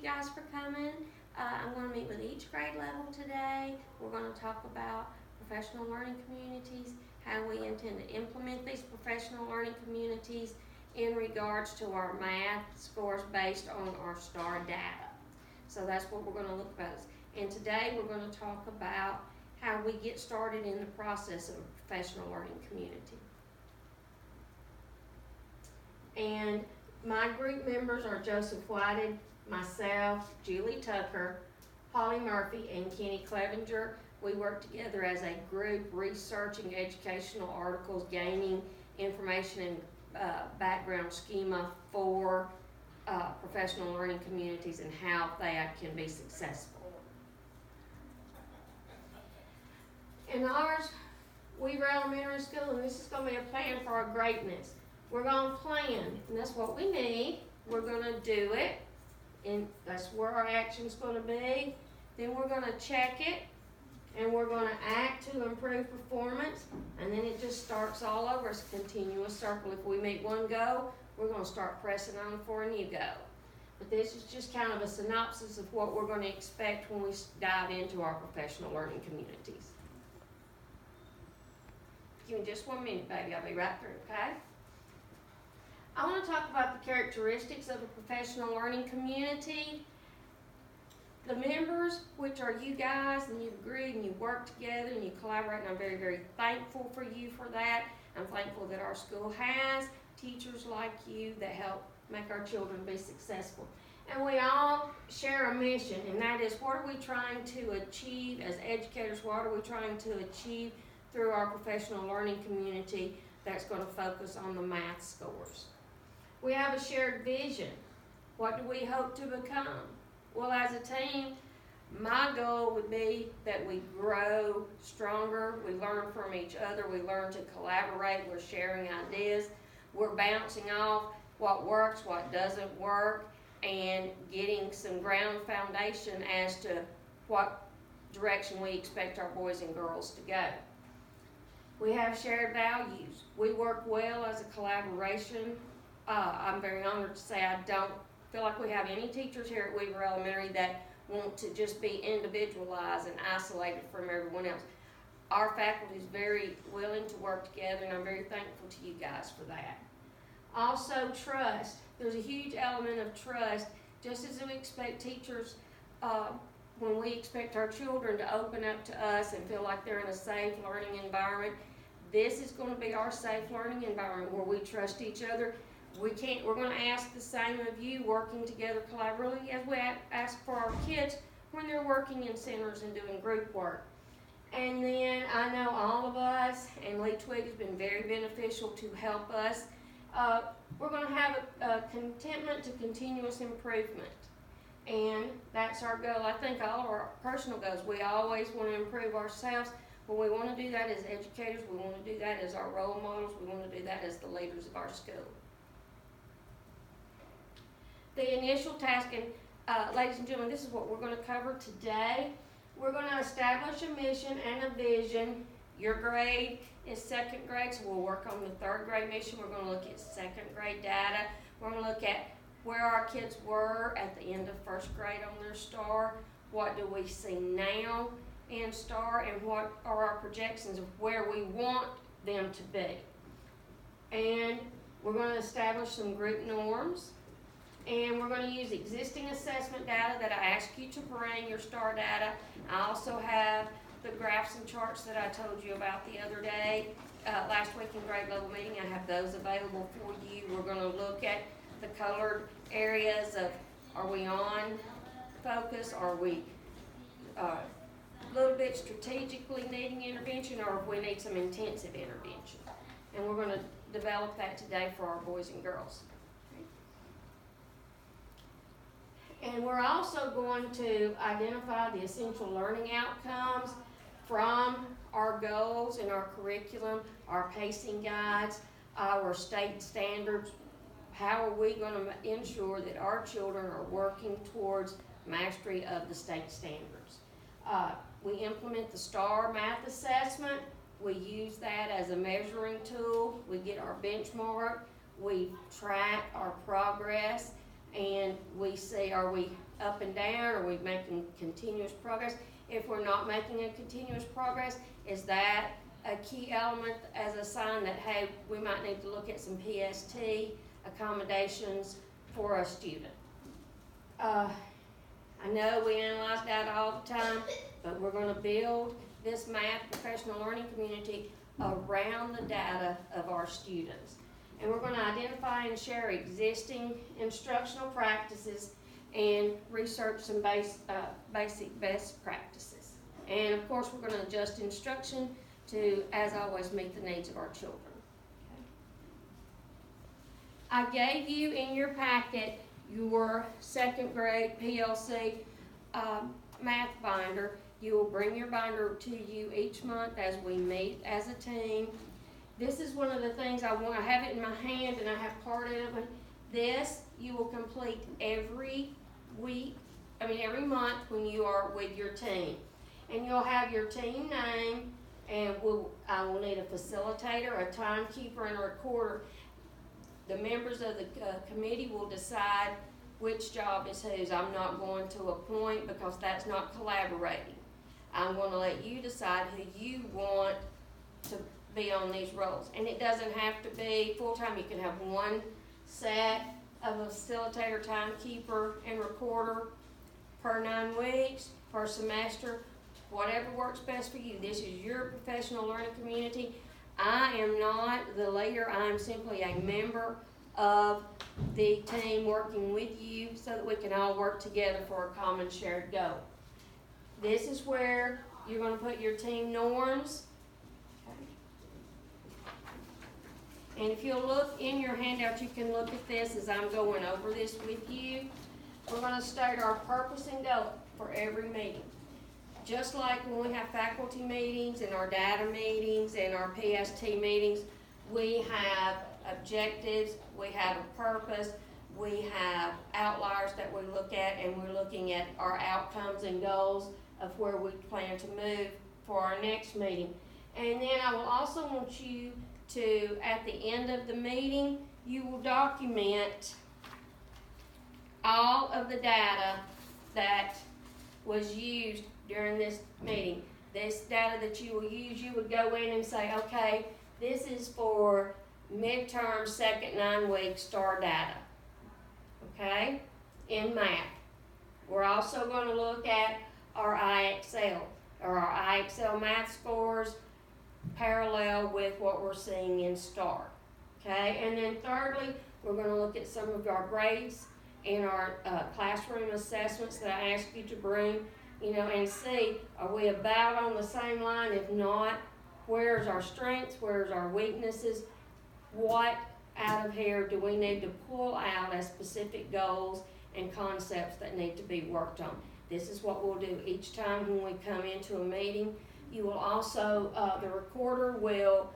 guys for coming. I'm going to meet with each grade level today. We're going to talk about professional learning communities, how we intend to implement these professional learning communities in regards to our math scores based on our STAR data. So that's what we're going to look at. And today we're going to talk about how we get started in the process of a professional learning community. And my group members are Joseph Whited, myself, Julie Tucker, Holly Murphy, and Kenny Clevenger. We work together as a group researching educational articles, gaining information and background schema for professional learning communities and how they can be successful. In ours, Weaver Elementary School, and this is going to be a plan for our greatness. We're going to plan, and that's what we need. We're going to do it, and that's where our action's going to be. Then we're going to check it, and we're going to act to improve performance, and then it just starts all over. It's a continuous circle. If we meet one goal, we're going to start pressing on for a new goal. But this is just kind of a synopsis of what we're going to expect when we dive into our professional learning communities. Give me just 1 minute, baby. I'll be right through, okay? I want to talk about the characteristics of a professional learning community. The members, which are you guys, and you've agreed and you work together and you collaborate, and I'm very, very thankful for you for that. I'm thankful that our school has teachers like you that help make our children be successful. And we all share a mission, and that is, what are we trying to achieve as educators? What are we trying to achieve through our professional learning community that's going to focus on the math scores? We have a shared vision. What do we hope to become? Well, as a team, my goal would be that we grow stronger, we learn from each other, we learn to collaborate, we're sharing ideas, we're bouncing off what works, what doesn't work, and getting some ground foundation as to what direction we expect our boys and girls to go. We have shared values. We work well as a collaboration. I'm very honored to say I don't feel like we have any teachers here at Weaver Elementary that want to just be individualized and isolated from everyone else. Our faculty is very willing to work together, and I'm very thankful to you guys for that. Also, trust. There's a huge element of trust, just as we expect teachers, when we expect our children to open up to us and feel like they're in a safe learning environment. This is going to be our safe learning environment where we trust each other. We're going to ask the same of you, working together collaboratively, as we ask for our kids when they're working in centers and doing group work. And then I know all of us, and Lee Twig has been very beneficial to help us. We're going to have a contentment to continuous improvement. And that's our goal. I think all of our personal goals, we always want to improve ourselves, but we want to do that as educators. We want to do that as our role models. We want to do that as the leaders of our school. The initial task, and ladies and gentlemen, this is what we're going to cover today. We're going to establish a mission and a vision. Your grade is second grade, so we'll work on the third grade mission. We're going to look at second grade data. We're going to look at where our kids were at the end of first grade on their STAR. What do we see now in STAR, and what are our projections of where we want them to be. And we're going to establish some group norms. And we're going to use existing assessment data that I asked you to bring, your STAR data. I also have the graphs and charts that I told you about the other day, last week in grade level meeting. I have those available for you. We're going to look at the colored areas of, are we on focus? Are we a little bit strategically needing intervention, or if we need some intensive intervention? And we're going to develop that today for our boys and girls. And we're also going to identify the essential learning outcomes from our goals and our curriculum, our pacing guides, our state standards. How are we going to ensure that our children are working towards mastery of the state standards? We implement the STAR math assessment. We use that as a measuring tool. We get our benchmark. We track our progress. and we see, are we up and down, are we making continuous progress? If we're not making a continuous progress, is that a key element as a sign that, hey, we might need to look at some PST accommodations for a student? I know we analyze data all the time, but we're going to build this math professional learning community around the data of our students. And we're going to identify and share existing instructional practices and research some basic best practices. And of course, we're going to adjust instruction to, as always, meet the needs of our children. Okay. I gave you in your packet your second grade PLC math binder. You will bring your binder to you each month as we meet as a team. This is one of the things I want. I have it in my hand and I have part of it. This you will complete every week, every month when you are with your team. And you'll have your team name, and I will need a facilitator, a timekeeper, and a recorder. The members of the committee will decide which job is whose. I'm not going to appoint because that's not collaborating. I'm going to let you decide who you want to be on these roles. And it doesn't have to be full-time. You can have one set of a facilitator, timekeeper, and recorder per 9 weeks, per semester, whatever works best for you. This is your professional learning community. I am not the leader. I am simply a member of the team working with you so that we can all work together for a common shared goal. This is where you're going to put your team norms. And if you'll look in your handout, you can look at this as I'm going over this with you. We're going to state our purpose and goal for every meeting. Just like when we have faculty meetings and our data meetings and our PST meetings, we have objectives, we have a purpose, we have outliers that we look at, and we're looking at our outcomes and goals of where we plan to move for our next meeting. And then I will also want you to, at the end of the meeting, you will document all of the data that was used during this meeting. This data that you will use, you would go in and say, okay, this is for midterm second 9 week STAR data, okay, in math. We're also going to look at our IXL, or our IXL math scores parallel with what we're seeing in STAR, okay? And then thirdly, we're going to look at some of our grades and our classroom assessments that I asked you to bring, and see, are we about on the same line? If not, where's our strengths, where's our weaknesses? What out of here do we need to pull out as specific goals and concepts that need to be worked on? This is what we'll do each time when we come into a meeting. You will also, the recorder will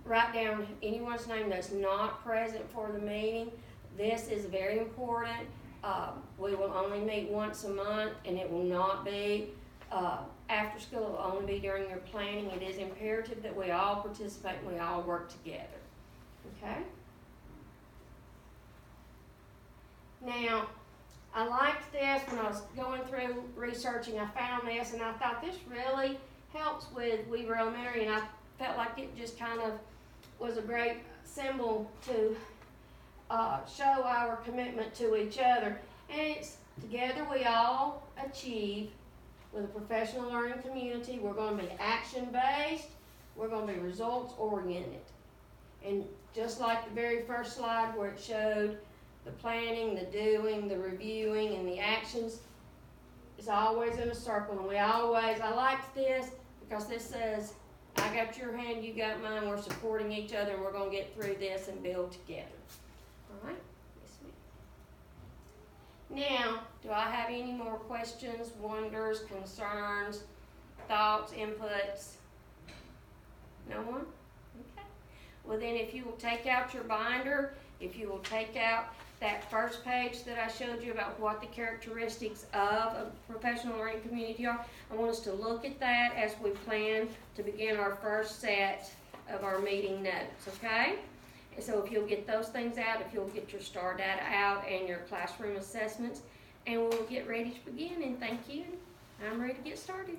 write down anyone's name that's not present for the meeting. This is very important. We will only meet once a month, and it will not be after school. It will only be during your planning. It is imperative that we all participate and we all work together. Okay? Now, I liked this when I was going through researching. I found this, and I thought this really helps with Weaver Elementary, and I felt like it just kind of was a great symbol to show our commitment to each other. And it's together we all achieve with a professional learning community. We're going to be action-based. We're going to be results-oriented. And just like the very first slide where it showed the planning, the doing, the reviewing, and the actions, it's always in a circle. And I like this because this says, I got your hand, you got mine, we're supporting each other, and we're going to get through this and build together. All right? Yes, ma'am. Now, do I have any more questions, wonders, concerns, thoughts, inputs? No one? Okay. Well, then if you will take out your binder, if you will take out that first page that I showed you about what the characteristics of a professional learning community are, I want us to look at that as we plan to begin our first set of our meeting notes, okay? So if you'll get those things out, if you'll get your STAR data out and your classroom assessments, and we'll get ready to begin, and thank you. I'm ready to get started.